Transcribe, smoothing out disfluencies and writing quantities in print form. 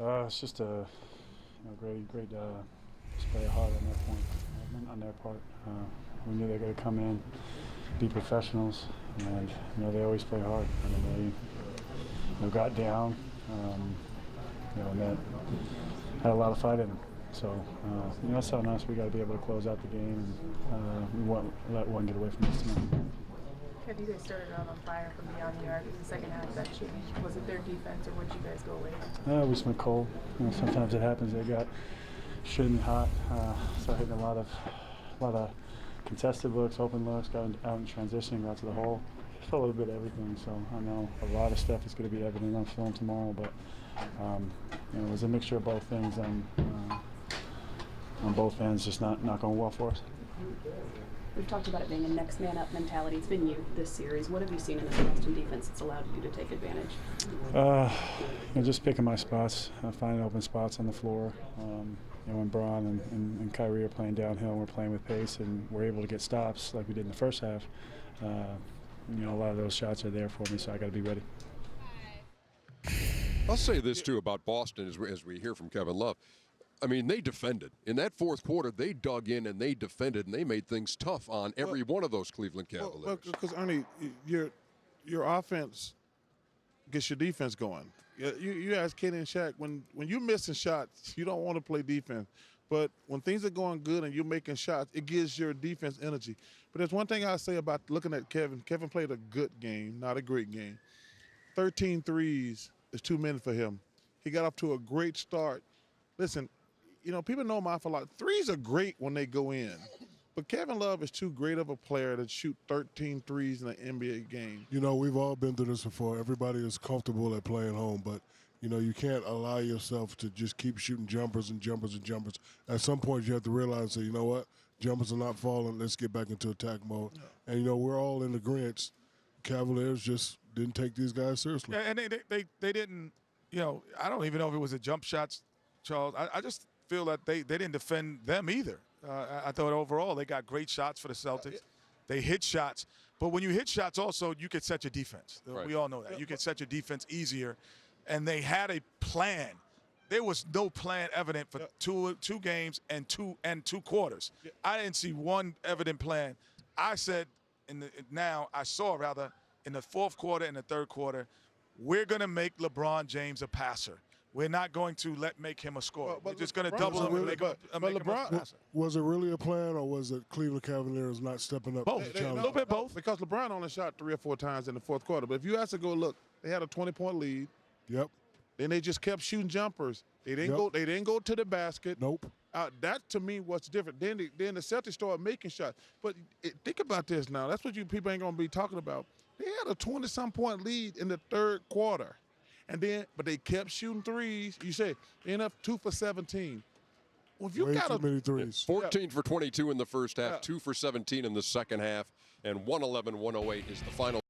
It's just a great display of heart on their point, on their part. We knew they were going to come in, be professionals, and they always play hard. I mean, they got down, and that had a lot of fight in them. So that's how nice we got to be able to close out the game, and we won't let one get away from us tonight. Have you guys started out on fire from beyond the arc in the second half? That changed. Was it their defense, or would you guys go away? We just went cold. Sometimes it happens. They got extremely hot. Started hitting a lot of contested looks, open looks, got out in transition, got to the hole. Just a little bit of everything. So I know a lot of stuff is going to be evident on film tomorrow, but it was a mixture of both things on both ends, just not going well for us. We've talked about it being a next man up mentality. It's been you this series. What have you seen in the Boston defense that's allowed you to take advantage? Just picking my spots, finding open spots on the floor. When Braun and Kyrie are playing downhill, we're playing with pace, and we're able to get stops like we did in the first half. A lot of those shots are there for me, so I got to be ready. I'll say this too about Boston as we hear from Kevin Love. I mean, they defended. In that fourth quarter, they dug in and they defended, and they made things tough on every one of those Cleveland Cavaliers. Well, because, Ernie, your offense gets your defense going. You ask Kenny and Shaq, when you're missing shots, you don't want to play defense. But when things are going good and you're making shots, it gives your defense energy. But there's one thing I say about looking at Kevin. Kevin played a good game, not a great game. 13 threes is too many for him. He got off to a great start. Listen, people know him off a lot. Threes are great when they go in. But Kevin Love is too great of a player to shoot 13 threes in an NBA game. We've all been through this before. Everybody is comfortable at playing home, but, you can't allow yourself to just keep shooting jumpers and jumpers and jumpers. At some point, you have to realize that, you know what, jumpers are not falling. Let's get back into attack mode. Yeah. And, we're all in agreement. Cavaliers just didn't take these guys seriously. Yeah, and they didn't, I don't even know if it was a jump shots, Charles. I just feel that they didn't defend them either. I thought overall they got great shots for the Celtics. They hit shots. But when you hit shots also, you could set your defense. Right. We all know that. You can set your defense easier. And they had a plan. There was no plan evident for two games and two quarters. Yeah. I didn't see one evident plan. I said I saw in the fourth quarter and the third quarter, we're going to make LeBron James a passer. We're not going to make him a scorer. We're just going to double him and make him a passer. Was it really a plan, or was it Cleveland Cavaliers not stepping up? Both. A little bit both. Because LeBron only shot 3 or 4 times in the fourth quarter. But if you ask to go look, they had a 20-point lead. Yep. Then they just kept shooting jumpers. They didn't go. They didn't go to the basket. Nope. That to me was different. Then the Celtics started making shots. But think about this now. That's what you people ain't gonna be talking about. They had a 20-some point lead in the third quarter, but they kept shooting threes. You say they ended up 2 for 17. Well, if you got too many threes. 14 for 22 in the first half, 2 for 17 in the second half, and 111-108 is the final.